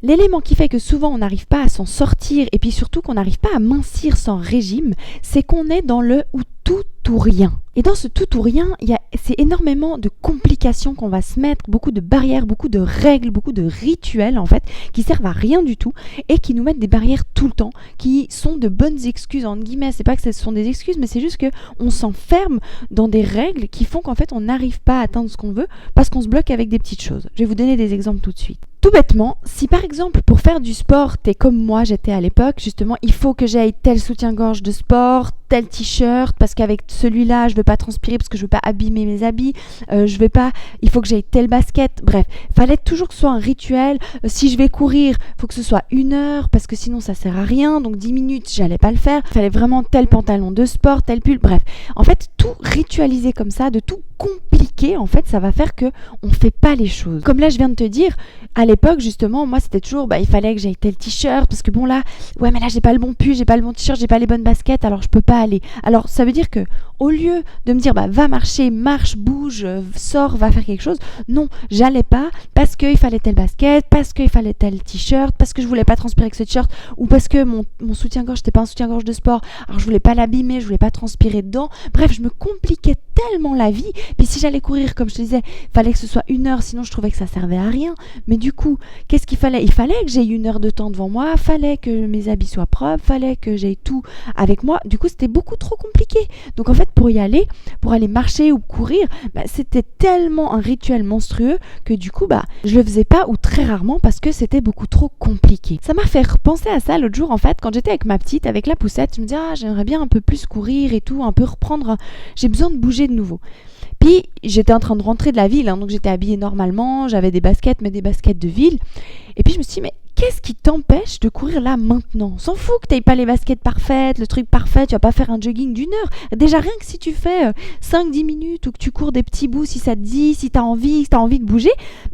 L'élément qui fait que souvent on n'arrive pas à s'en sortir et puis surtout qu'on n'arrive pas à mincir sans régime, c'est qu'on est dans le ou tout ou rien. Et dans ce tout ou rien, c'est énormément de complications qu'on va se mettre, beaucoup de barrières, beaucoup de règles, beaucoup de rituels en fait, qui servent à rien du tout et qui nous mettent des barrières tout le temps, qui sont de bonnes excuses entre guillemets. C'est pas que ce sont des excuses, mais c'est juste que on s'enferme dans des règles qui font qu'en fait on n'arrive pas à atteindre ce qu'on veut parce qu'on se bloque avec des petites choses. Je vais vous donner des exemples tout de suite. Tout bêtement, si par exemple pour faire du sport, t'es comme moi j'étais à l'époque, justement il faut que j'aille tel soutien-gorge de sport, tel t-shirt, parce qu'avec celui-là je veux pas transpirer parce que je veux pas abîmer mes habits, il faut que j'aille telle basket, bref, fallait toujours que ce soit un rituel. Si je vais courir, faut que ce soit 1 heure parce que sinon ça sert à rien, donc 10 minutes j'allais pas le faire, fallait vraiment tel pantalon de sport, tel pull, bref. En fait tout ritualiser comme ça, de tout compliquer, en fait ça va faire que on fait pas les choses. Comme là je viens de te dire, à l'époque justement moi c'était toujours il fallait que j'aille tel t-shirt parce que bon là ouais mais là j'ai pas le bon pull, j'ai pas le bon t-shirt, j'ai pas les bonnes baskets, alors je peux pas aller. Alors ça veut dire que au lieu de me dire va marcher, marche, bouge, sors, va faire quelque chose, non, j'allais pas parce qu'il fallait telle basket, parce qu'il fallait tel t-shirt, parce que je voulais pas transpirer avec ce t-shirt, ou parce que mon soutien-gorge c'était pas un soutien-gorge de sport, alors je voulais pas l'abîmer, je voulais pas transpirer dedans. Bref, je me compliquais tellement la vie. Puis si j'allais courir, comme je te disais, fallait que ce soit 1 heure, sinon je trouvais que ça servait à rien. Mais du coup, qu'est-ce qu'il fallait ? Il fallait que j'aie 1 heure de temps devant moi, fallait que mes habits soient propres, fallait que j'aie tout avec moi. Du coup, c'était beaucoup trop compliqué. Donc en fait, pour aller marcher ou courir, c'était tellement un rituel monstrueux que du coup, je le faisais pas ou très rarement parce que c'était beaucoup trop compliqué. Ça m'a fait repenser à ça l'autre jour en fait, quand j'étais avec ma petite, avec la poussette, je me disais j'aimerais bien un peu plus courir et tout, un peu reprendre, j'ai besoin de bouger de nouveau. Puis j'étais en train de rentrer de la ville, donc j'étais habillée normalement, j'avais des baskets, mais des baskets de ville. Et puis je me suis dit, mais qu'est-ce qui t'empêche de courir là maintenant ? On s'en fout que tu n'aies pas les baskets parfaites, le truc parfait, tu vas pas faire un jogging d'1 heure. Déjà rien que si tu fais 5-10 minutes ou que tu cours des petits bouts, si ça te dit, si tu as envie de bouger,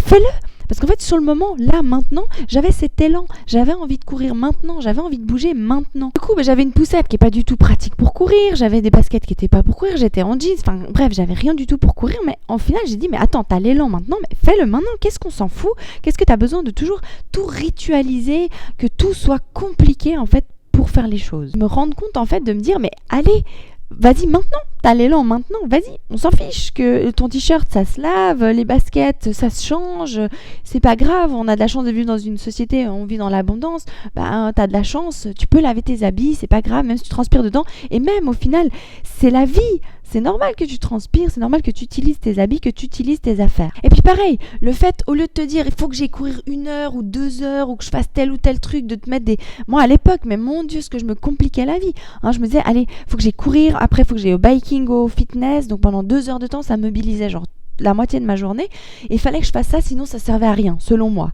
fais-le. Parce qu'en fait, sur le moment, là, maintenant, j'avais cet élan. J'avais envie de courir maintenant. J'avais envie de bouger maintenant. Du coup, j'avais une poussette qui n'est pas du tout pratique pour courir. J'avais des baskets qui n'étaient pas pour courir. J'étais en jeans. Enfin, bref, j'avais rien du tout pour courir. Mais en final, j'ai dit, mais attends, t'as l'élan maintenant. Mais fais-le maintenant. Qu'est-ce qu'on s'en fout ? Qu'est-ce que t'as besoin de toujours tout ritualiser, que tout soit compliqué, en fait, pour faire les choses ? Me rendre compte, en fait, de me dire, mais allez, vas-y maintenant, t'as l'élan maintenant, vas-y, on s'en fiche que ton t-shirt ça se lave, les baskets ça se change, c'est pas grave, on a de la chance de vivre dans une société, on vit dans l'abondance, t'as de la chance, tu peux laver tes habits, c'est pas grave, même si tu transpires dedans, et même au final, c'est la vie. C'est normal que tu transpires, c'est normal que tu utilises tes habits, que tu utilises tes affaires. Et puis pareil, le fait, au lieu de te dire, il faut que j'aille courir 1 heure ou 2 heures, ou que je fasse tel ou tel truc, de te mettre des... Moi à l'époque, mais mon Dieu, ce que je me compliquais la vie. Je me disais, allez, il faut que j'aille courir, après il faut que j'aille au biking, au fitness, donc pendant 2 heures de temps, ça me mobilisait genre la moitié de ma journée, et il fallait que je fasse ça, sinon ça servait à rien, selon moi.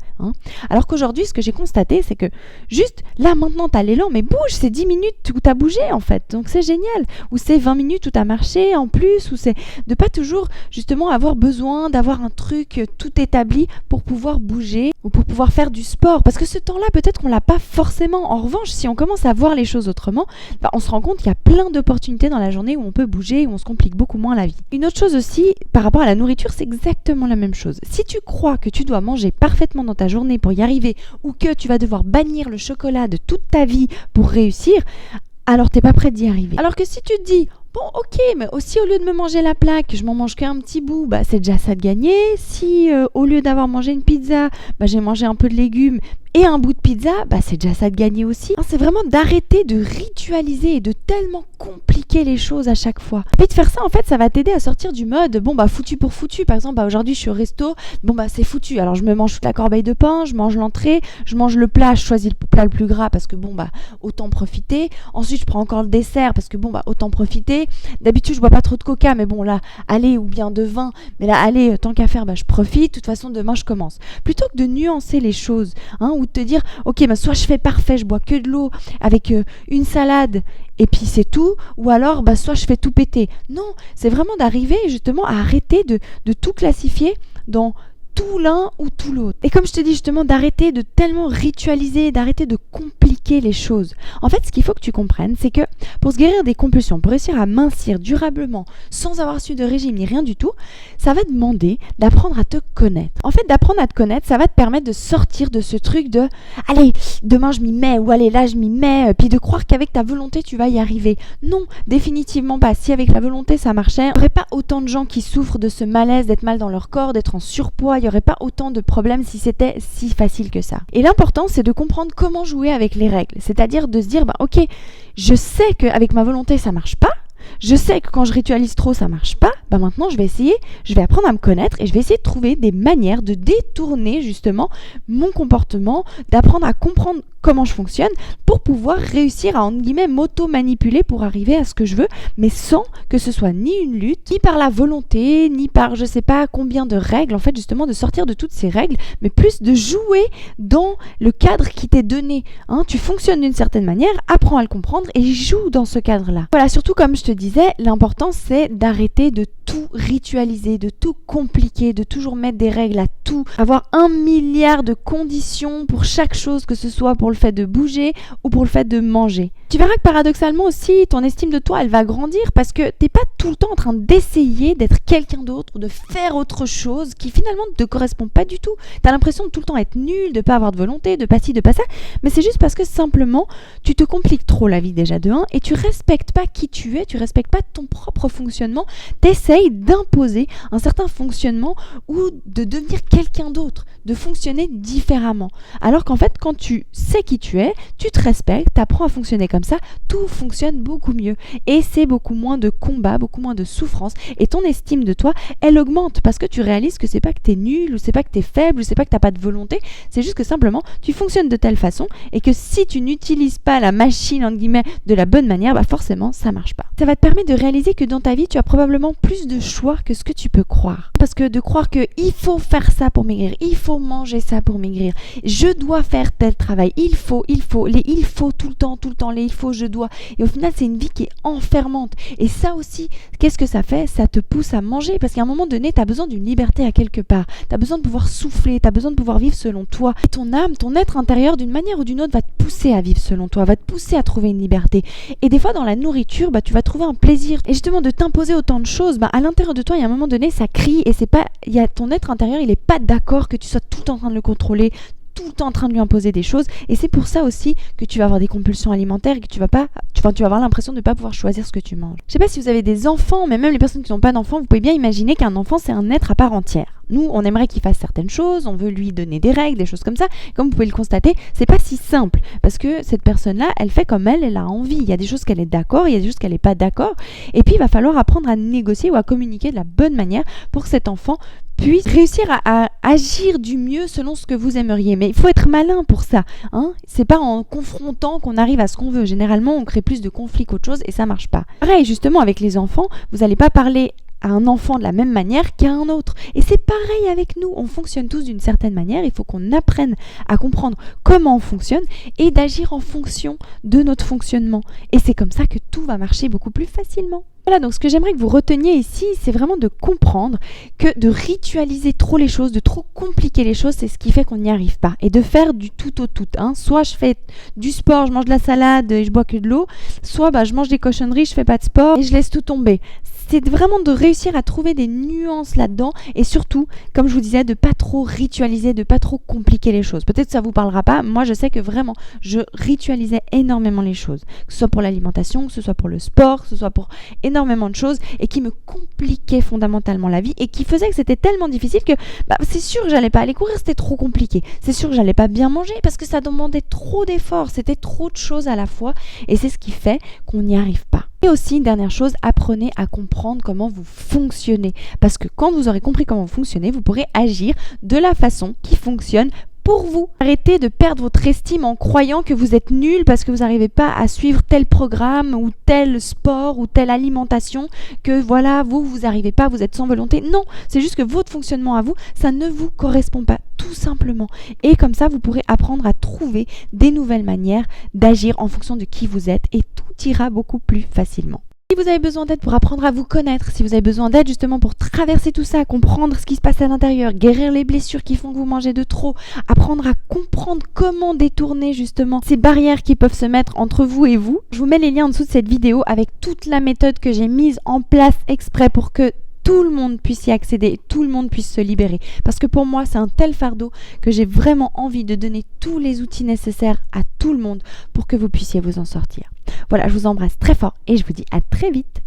Alors qu'aujourd'hui, ce que j'ai constaté, c'est que juste là, maintenant, t'as l'élan, mais bouge, c'est 10 minutes où t'as bougé, en fait, donc c'est génial. Ou c'est 20 minutes où t'as marché en plus, ou c'est de pas toujours, justement, avoir besoin d'avoir un truc tout établi pour pouvoir bouger, ou pour pouvoir faire du sport, parce que ce temps-là, peut-être qu'on l'a pas forcément. En revanche, si on commence à voir les choses autrement, on se rend compte qu'il y a plein d'opportunités dans la journée où on peut bouger, où on se complique beaucoup moins la vie. Une autre chose aussi, par rapport à la nourriture, c'est exactement la même chose. Si tu crois que tu dois manger parfaitement dans ta journée pour y arriver, ou que tu vas devoir bannir le chocolat de toute ta vie pour réussir, alors t'es pas prête d'y arriver. Alors que si tu te dis, bon ok, mais aussi au lieu de me manger la plaque, je m'en mange qu'un petit bout, c'est déjà ça de gagner. Si au lieu d'avoir mangé une pizza, j'ai mangé un peu de légumes et un bout de pizza, c'est déjà ça de gagner aussi. C'est vraiment d'arrêter de ritualiser et de tellement compliquer les choses à chaque fois. Et de faire ça, en fait, ça va t'aider à sortir du mode, foutu pour foutu. Par exemple, aujourd'hui, je suis au resto, c'est foutu. Alors, je me mange toute la corbeille de pain, je mange l'entrée, je mange le plat, je choisis le plat le plus gras parce que, autant profiter. Ensuite, je prends encore le dessert parce que, autant profiter. D'habitude, je bois pas trop de coca, mais là, allez, ou bien de vin. Mais là, allez, tant qu'à faire, je profite. De toute façon, demain, je commence. Plutôt que de nuancer les choses, ou de te dire, ok, soit je fais parfait, je bois que de l'eau avec une salade et puis c'est tout, ou alors soit je fais tout péter. Non, c'est vraiment d'arriver justement à arrêter de tout classifier dans tout l'un ou tout l'autre. Et comme je te dis justement, d'arrêter de tellement ritualiser, d'arrêter de compliquer les choses. En fait, ce qu'il faut que tu comprennes, c'est que pour se guérir des compulsions, pour réussir à mincir durablement, sans avoir su de régime ni rien du tout, ça va demander d'apprendre à te connaître. En fait, d'apprendre à te connaître, ça va te permettre de sortir de ce truc de « Allez, demain je m'y mets » ou « Allez, là je m'y mets », puis de croire qu'avec ta volonté, tu vas y arriver. Non, définitivement pas. Si avec la volonté, ça marchait, il n'y aurait pas autant de gens qui souffrent de ce malaise, d'être mal dans leur corps, d'être en surpoids. Il n'y aurait pas autant de problèmes si c'était si facile que ça. Et l'important, c'est de comprendre comment jouer avec les règles. C'est-à-dire de se dire, ok, je sais qu'avec ma volonté, ça marche pas. Je sais que quand je ritualise trop, ça marche pas. Maintenant, je vais apprendre à me connaître et je vais essayer de trouver des manières de détourner justement mon comportement, d'apprendre à comprendre comment je fonctionne pour pouvoir réussir à, entre guillemets, m'auto-manipuler pour arriver à ce que je veux, mais sans que ce soit ni une lutte, ni par la volonté, ni par je sais pas combien de règles, en fait, justement, de sortir de toutes ces règles, mais plus de jouer dans le cadre qui t'est donné. Tu fonctionnes d'une certaine manière, apprends à le comprendre et joue dans ce cadre-là. Voilà, surtout comme je te disais, l'important c'est d'arrêter de tout ritualiser, de tout compliquer, de toujours mettre des règles à tout, avoir 1 milliard de conditions pour chaque chose, que ce soit pour le fait de bouger ou pour le fait de manger. Tu verras que paradoxalement aussi, ton estime de toi, elle va grandir parce que t'es pas tout le temps en train d'essayer d'être quelqu'un d'autre, de faire autre chose qui finalement ne te correspond pas du tout. T'as l'impression de tout le temps être nul, de pas avoir de volonté, de pas ci, de pas ça, mais c'est juste parce que simplement, tu te compliques trop la vie déjà de 1 et tu respectes pas qui tu es, tu respectes pas ton propre fonctionnement, t'essayes d'imposer un certain fonctionnement ou de devenir quelqu'un d'autre, de fonctionner différemment. Alors qu'en fait, quand tu sais qui tu es, tu te respectes, t'apprends à fonctionner comme ça, tout fonctionne beaucoup mieux. Et c'est beaucoup moins de combat, beaucoup moins de souffrance. Et ton estime de toi, elle augmente parce que tu réalises que c'est pas que t'es nul, ou c'est pas que t'es faible, ou c'est pas que t'as pas de volonté, c'est juste que simplement, tu fonctionnes de telle façon et que si tu n'utilises pas la machine, entre guillemets, de la bonne manière, forcément, ça marche pas. Ça va te permettre de réaliser que dans ta vie, tu as probablement plus de choix que ce que tu peux croire. Parce que de croire qu'il faut faire ça pour maigrir, il faut manger ça pour maigrir, je dois faire tel travail, il faut, tout le temps, les il faut, je dois. Et au final, c'est une vie qui est enfermante. Et ça aussi, qu'est-ce que ça fait? Ça te pousse à manger parce qu'à un moment donné, tu as besoin d'une liberté à quelque part. Tu as besoin de pouvoir souffler, tu as besoin de pouvoir vivre selon toi. Et ton âme, ton être intérieur, d'une manière ou d'une autre, va te pousser à vivre selon toi, va te pousser à trouver une liberté. Et des fois, dans la nourriture, tu vas trouver un plaisir. Et justement, de t'imposer autant de choses, à l'intérieur de toi, il y a un moment donné, ça crie et c'est pas, il y a ton être intérieur, il est pas d'accord que tu sois tout le temps en train de le contrôler, tout le temps en train de lui imposer des choses, et c'est pour ça aussi que tu vas avoir des compulsions alimentaires et que tu vas avoir l'impression de ne pas pouvoir choisir ce que tu manges. Je sais pas si vous avez des enfants, mais même les personnes qui n'ont pas d'enfants, vous pouvez bien imaginer qu'un enfant c'est un être à part entière. Nous, on aimerait qu'il fasse certaines choses, on veut lui donner des règles, des choses comme ça. Comme vous pouvez le constater, c'est pas si simple parce que cette personne-là, elle fait comme elle a envie. Il y a des choses qu'elle est d'accord, il y a des choses qu'elle n'est pas d'accord, et puis il va falloir apprendre à négocier ou à communiquer de la bonne manière pour que cet enfant puisse réussir à agir du mieux selon ce que vous aimeriez. Mais il faut être malin pour ça. C'est pas en confrontant qu'on arrive à ce qu'on veut. Généralement, on crée plus de conflits qu'autre chose et ça marche pas. Pareil, justement, avec les enfants, vous n'allez pas parler à un enfant de la même manière qu'à un autre. Et c'est pareil avec nous. On fonctionne tous d'une certaine manière. Il faut qu'on apprenne à comprendre comment on fonctionne et d'agir en fonction de notre fonctionnement. Et c'est comme ça que tout va marcher beaucoup plus facilement. Voilà, donc ce que j'aimerais que vous reteniez ici, c'est vraiment de comprendre que de ritualiser trop les choses, de trop compliquer les choses, c'est ce qui fait qu'on n'y arrive pas. Et de faire du tout au tout. Soit je fais du sport, je mange de la salade et je bois que de l'eau, soit je mange des cochonneries, je fais pas de sport et je laisse tout tomber. C'est vraiment de réussir à trouver des nuances là-dedans et surtout, comme je vous disais, de pas trop ritualiser, de pas trop compliquer les choses. Peut-être que ça vous parlera pas, moi je sais que vraiment, je ritualisais énormément les choses. Que ce soit pour l'alimentation, que ce soit pour le sport, que ce soit pour énormément de choses et qui me compliquaient fondamentalement la vie et qui faisaient que c'était tellement difficile que c'est sûr que j'allais pas aller courir, c'était trop compliqué. C'est sûr que j'allais pas bien manger parce que ça demandait trop d'efforts, c'était trop de choses à la fois et c'est ce qui fait qu'on n'y arrive pas. Et aussi, une dernière chose, apprenez à comprendre comment vous fonctionnez. Parce que quand vous aurez compris comment vous fonctionnez, vous pourrez agir de la façon qui fonctionne pour vous. Arrêtez de perdre votre estime en croyant que vous êtes nul parce que vous n'arrivez pas à suivre tel programme ou tel sport ou telle alimentation, que voilà, vous n'arrivez pas, vous êtes sans volonté. Non, c'est juste que votre fonctionnement à vous, ça ne vous correspond pas, tout simplement. Et comme ça, vous pourrez apprendre à trouver des nouvelles manières d'agir en fonction de qui vous êtes et tout ira beaucoup plus facilement. Si vous avez besoin d'aide pour apprendre à vous connaître, si vous avez besoin d'aide justement pour traverser tout ça, comprendre ce qui se passe à l'intérieur, guérir les blessures qui font que vous mangez de trop, apprendre à comprendre comment détourner justement ces barrières qui peuvent se mettre entre vous et vous, je vous mets les liens en dessous de cette vidéo avec toute la méthode que j'ai mise en place exprès pour que tout le monde puisse y accéder et tout le monde puisse se libérer. Parce que pour moi, c'est un tel fardeau que j'ai vraiment envie de donner tous les outils nécessaires à tout le monde pour que vous puissiez vous en sortir. Voilà, je vous embrasse très fort et je vous dis à très vite.